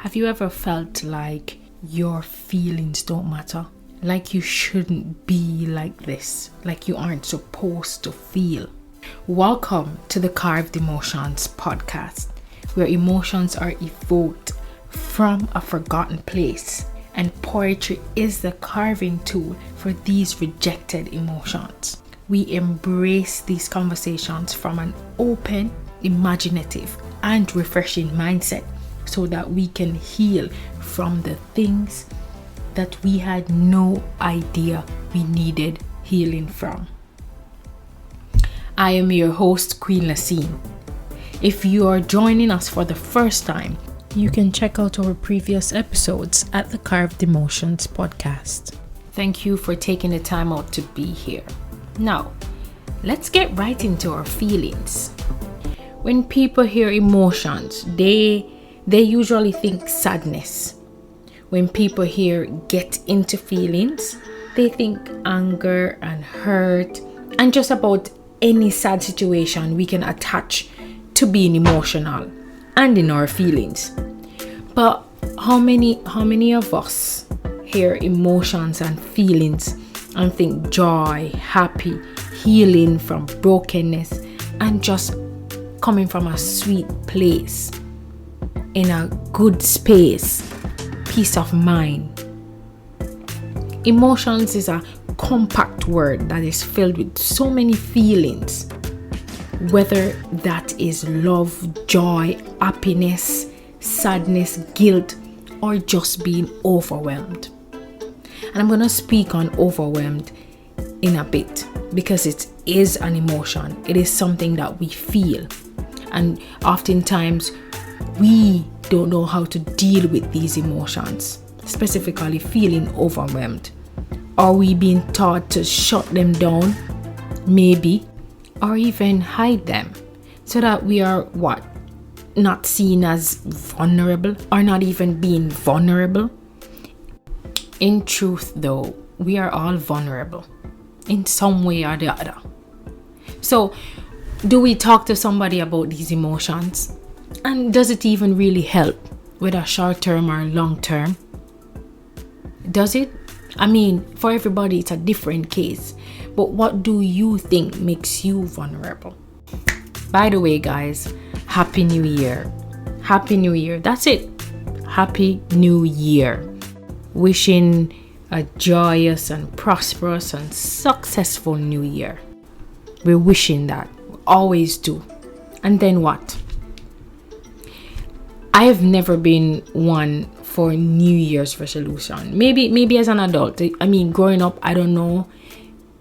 Have you ever felt like your feelings don't matter? Like you shouldn't be like this, like you aren't supposed to feel? Welcome to the Carved Emotions podcast, where emotions are evoked from a forgotten place, and poetry is the carving tool for these rejected emotions. We embrace these conversations from an open, imaginative, and refreshing mindset so that we can heal from the things that we had no idea we needed healing from. I am your host, Queen Lasine. If you are joining us for the first time, you can check out our previous episodes at the Carved Emotions podcast. Thank you for taking the time out to be here. Now, let's get right into our feelings. When people hear emotions, they usually think sadness. When people hear get into feelings, they think anger and hurt and just about any sad situation we can attach to being emotional and in our feelings. But how many of us hear emotions and feelings and think joy, happy, healing from brokenness, and just coming from a sweet place, in a good space, peace of mind? Emotions is a compact word that is filled with so many feelings, whether that is love, joy, happiness, sadness, guilt, or just being overwhelmed. And I'm going to speak on overwhelmed in a bit because it is an emotion. It is something that we feel, and oftentimes we don't know how to deal with these emotions, specifically feeling overwhelmed. Are we being taught to shut them down? Maybe. Or even hide them so that we are not seen as vulnerable, or not even being vulnerable. In truth though, we are all vulnerable in some way or the other. So do we talk to somebody about these emotions? And does it even really help, whether short term or long term? Does it? I mean, for everybody it's a different case. But what do you think makes you vulnerable? By the way, guys, Happy New Year. Happy New Year. That's it. Happy New Year. Wishing a joyous and prosperous and successful new year. We're wishing that. We always do. And then what? I have never been one for New Year's resolution. Maybe as an adult. I mean, growing up, I don't know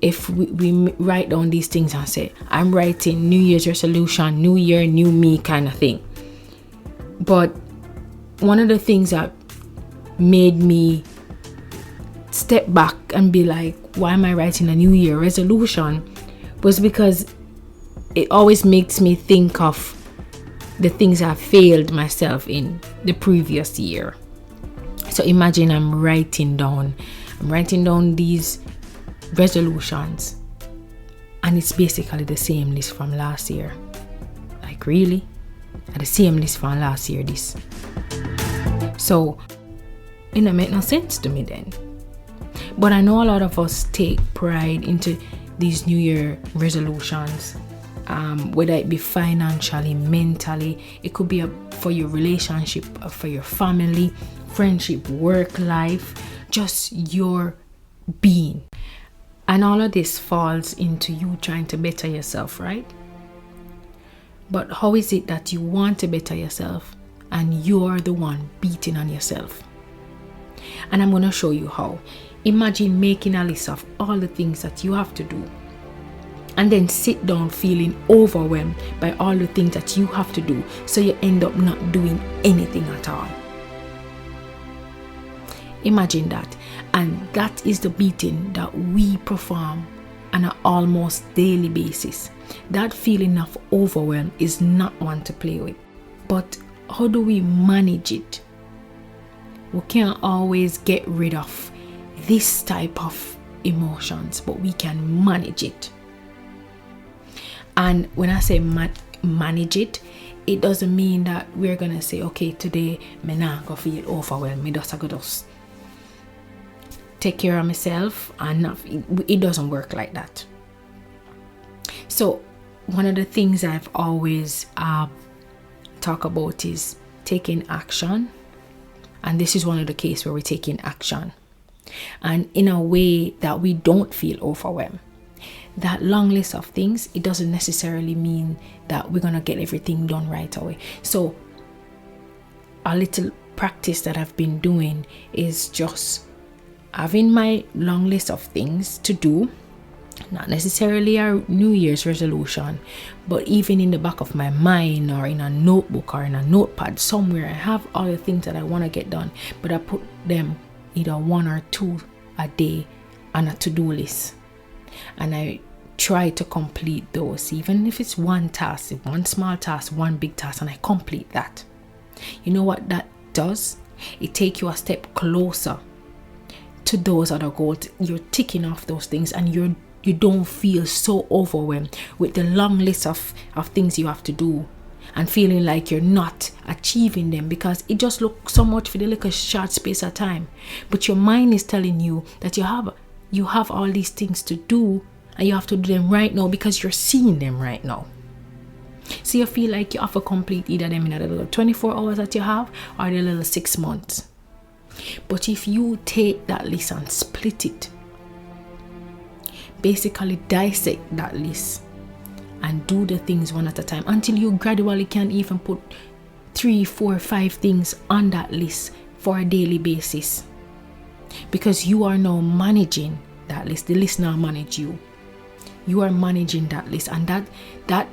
if we write down these things and say, I'm writing New Year's resolution, new year, new me kind of thing. But one of the things that made me step back and be like, why am I writing a New Year resolution, was because it always makes me think of the things I failed myself in the previous year. So imagine I'm writing down these resolutions, and it's basically the same list from last year. Like, really? The same list from last year, this. So it don't make no sense to me then. But I know a lot of us take pride into these New Year resolutions, whether it be financially, mentally. It could be for your relationship, for your family, friendship, work life, just your being. And all of this falls into you trying to better yourself, right? But how is it that you want to better yourself and you're the one beating on yourself? And I'm going to show you how. Imagine making a list of all the things that you have to do, and then sit down feeling overwhelmed by all the things that you have to do, so you end up not doing anything at all. Imagine that. And that is the beating that we perform on an almost daily basis. That feeling of overwhelm is not one to play with. But how do we manage it? We can't always get rid of this type of emotions, but we can manage it. And when I say manage it, it doesn't mean that we're gonna say, okay, today me not gonna feel overwhelmed, me just gonna just take care of myself, and not, it doesn't work like that. So one of the things I've always talk about is taking action, and this is one of the cases where we're taking action, and in a way that we don't feel overwhelmed. That long list of things, it doesn't necessarily mean that we're gonna get everything done right away. So a little practice that I've been doing is just having my long list of things to do, not necessarily a New Year's resolution, but even in the back of my mind or in a notebook or in a notepad somewhere, I have all the things that I want to get done, but I put them either 1 or 2 a day on a to-do list, and I try to complete those, even if it's one task, one small task, one big task, and I complete that. You know what that does? It takes you a step closer to those other goals. You're ticking off those things, and you don't feel so overwhelmed with the long list of things you have to do and feeling like you're not achieving them, because it just looks so much for the little short space of time. But your mind is telling you that you have all these things to do, and you have to do them right now because you're seeing them right now. So you feel like you have to complete either them in a little 24 hours that you have, or the little 6 months. But if you take that list and split it, basically dissect that list and do the things one at a time until you gradually can even put 3, 4, 5 things on that list for a daily basis, because you are now managing that list. The list now manage you. You are managing that list, and that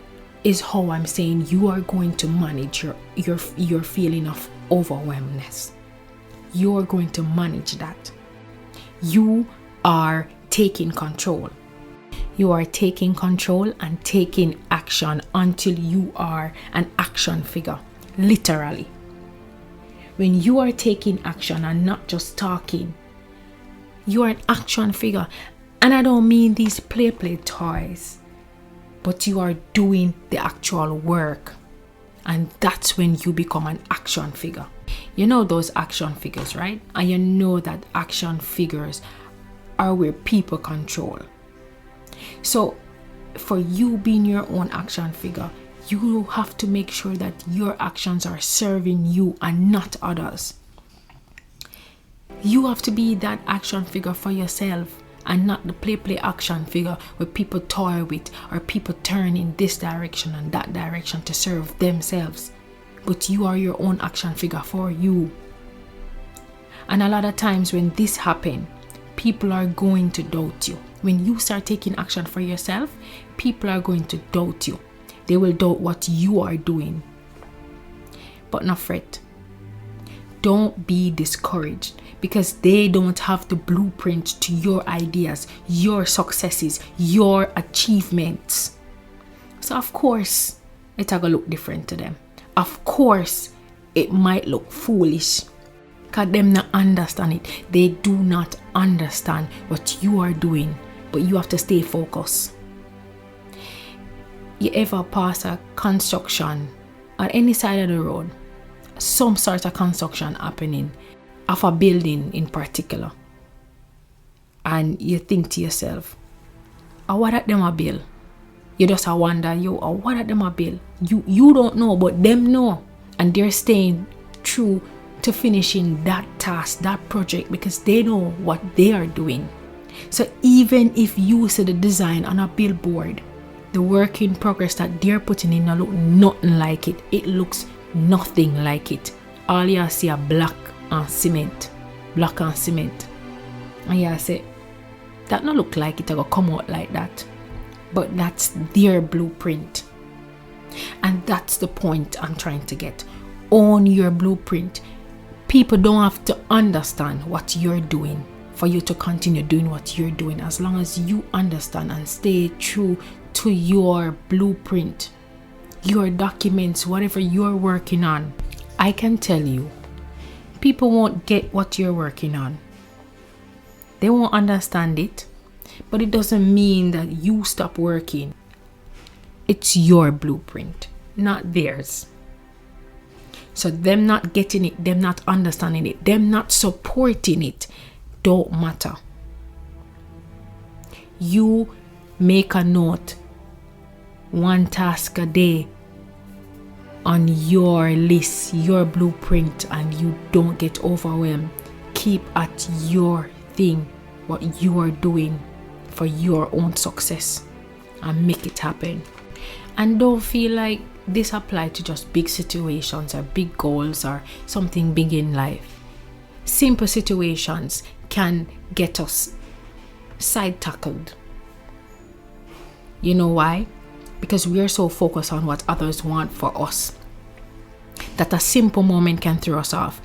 is how I'm saying you are going to manage your feeling of overwhelmness. You are going to manage that. You are taking control. You are taking control and taking action until you are an action figure, literally. When you are taking action and not just talking, you are an action figure. And I don't mean these play toys, but you are doing the actual work. And that's when you become an action figure. You know those action figures, right? And you know that action figures are where people control. So for you being your own action figure, you have to make sure that your actions are serving you and not others. You have to be that action figure for yourself, and not the play action figure where people toy with, or people turn in this direction and that direction to serve themselves. But you are your own action figure for you. And a lot of times when this happens, people are going to doubt you. When you start taking action for yourself, people are going to doubt you. They will doubt what you are doing. But not fret. Don't be discouraged, because they don't have the blueprint to your ideas, your successes, your achievements. So of course, it's going to look different to them. Of course, it might look foolish, because them not understand it. They do not understand what you are doing, but you have to stay focused. You ever pass a construction on any side of the road, some sort of construction happening of a building in particular, and you think to yourself, what at them a bill? You just wonder, what at them a bill? You don't know, but them know, and they're staying true to finishing that task, that project, because they know what they are doing. So even if you see the design on a billboard, the work in progress that they're putting in look nothing like it. It looks nothing like it. All you see are black and cement. And you say, that not look like it will come out like that. But that's their blueprint. And that's the point I'm trying to get. Own your blueprint. People don't have to understand what you're doing for you to continue doing what you're doing, as long as you understand and stay true to your blueprint, your documents, whatever you're working on. I can tell you, people won't get what you're working on. They won't understand it, but it doesn't mean that you stop working. It's your blueprint, not theirs. So them not getting it, them not understanding it, them not supporting it, don't matter. You make a note, one task a day on your list, your blueprint, and you don't get overwhelmed. Keep at your thing, what you are doing for your own success, and make it happen. And don't feel like this applies to just big situations or big goals or something big in life. Simple situations can get us side tackled. You know why? Because we are so focused on what others want for us that a simple moment can throw us off.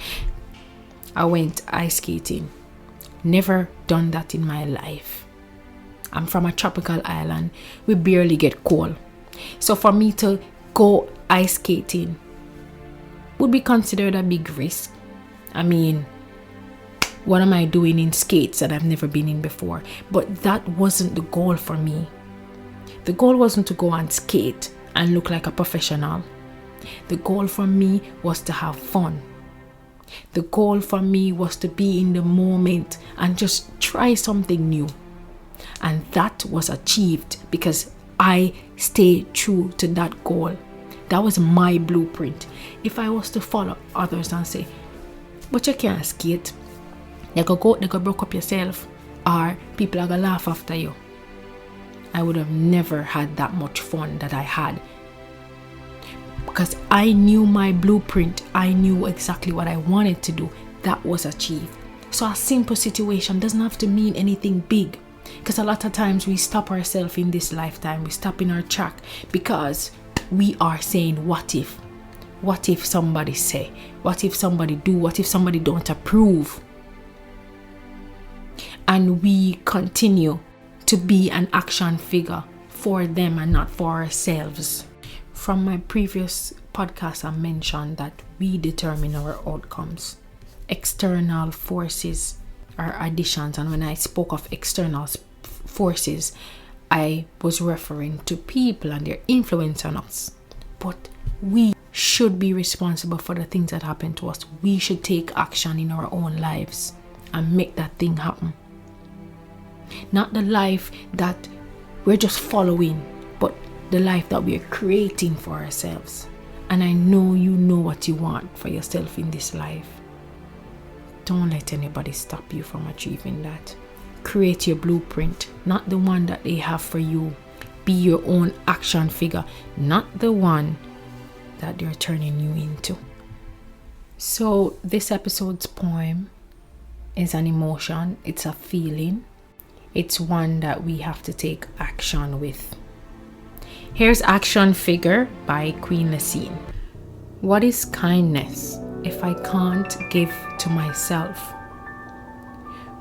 I went ice skating. Never done that in my life. I'm from a tropical island. We barely get cold. So for me to go ice skating would be considered a big risk. I mean, what am I doing in skates that I've never been in before? But that wasn't the goal for me. The goal wasn't to go and skate and look like a professional. The goal for me was to have fun. The goal for me was to be in the moment and just try something new. And that was achieved because I stayed true to that goal. That was my blueprint. If I was to follow others and say, but you can't skate, you could broke up yourself, or people are gonna laugh after you, I would have never had that much fun that I had. Because I knew my blueprint, I knew exactly what I wanted to do. That was achieved. So a simple situation doesn't have to mean anything big. Because a lot of times we stop ourselves in this lifetime, we stop in our track because we are saying, what if? What if somebody say? What if somebody do? What if somebody don't approve? And we continue to be an action figure for them and not for ourselves. From my previous podcast, I mentioned that we determine our outcomes. External forces are additions, and when I spoke of external forces, I was referring to people and their influence on us. But we should be responsible for the things that happen to us. We should take action in our own lives and make that thing happen. Not the life that we're just following, but the life that we're creating for ourselves. And I know you know what you want for yourself in this life. Don't let anybody stop you from achieving that. Create your blueprint, not the one that they have for you. Be your own action figure, not the one that they're turning you into. So this episode's poem is an emotion, it's a feeling. It's one that we have to take action with. Here's Action Figure by Queen Lassine. What is kindness if I can't give to myself?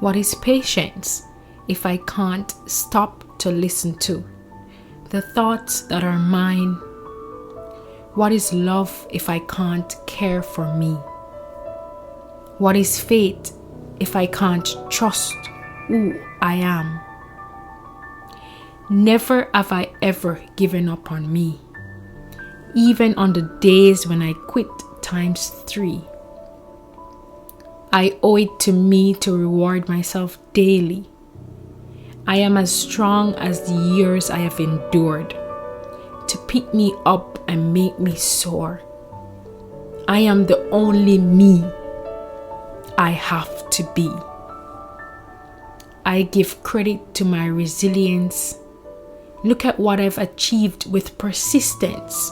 What is patience if I can't stop to listen to the thoughts that are mine? What is love if I can't care for me? What is faith if I can't trust who I am? Never have I ever given up on me, even on the days when I quit ×3. I owe it to me to reward myself daily. I am as strong as the years I have endured to pick me up and make me soar. I am the only me I have to be. I give credit to my resilience. Look at what I've achieved with persistence.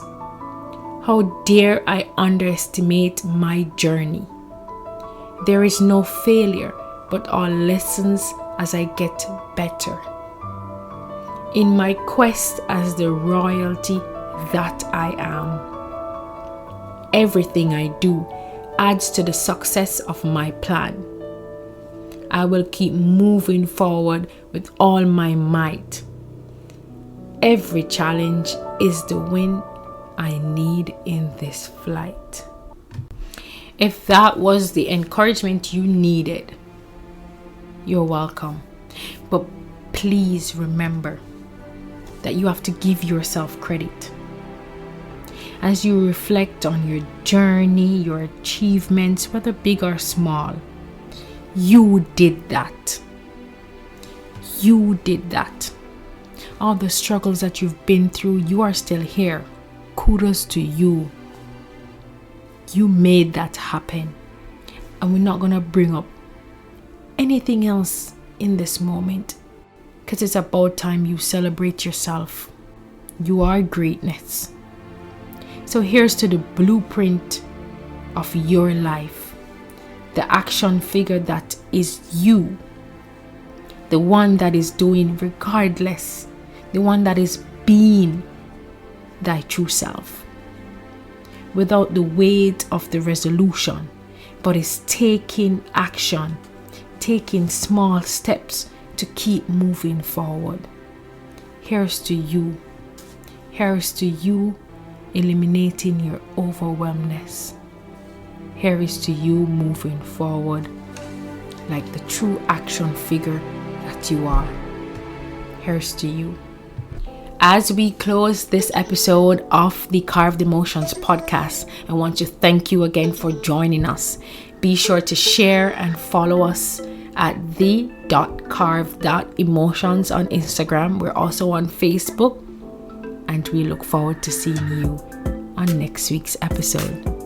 How dare I underestimate my journey? There is no failure, but all lessons as I get better. In my quest as the royalty that I am, everything I do adds to the success of my plan. I will keep moving forward with all my might. Every challenge is the win I need in this flight. If that was the encouragement you needed, you're welcome. But please remember that you have to give yourself credit. as you reflect on your journey, your achievements, whether big or small. You did that. You did that. All the struggles that you've been through, you are still here. Kudos to you. You made that happen. And we're not going to bring up anything else in this moment, because it's about time you celebrate yourself. You are greatness. So here's to the blueprint of your life, the action figure that is you, the one that is doing regardless, the one that is being thy true self, without the weight of the resolution, but is taking action, taking small steps to keep moving forward. Here's to you. Here's to you eliminating your overwhelmness. Here is to you moving forward like the true action figure that you are. Here's to you. As we close this episode of the Carved Emotions podcast, I want to thank you again for joining us. Be sure to share and follow us at the.carved.emotions on Instagram. We're also on Facebook, and we look forward to seeing you on next week's episode.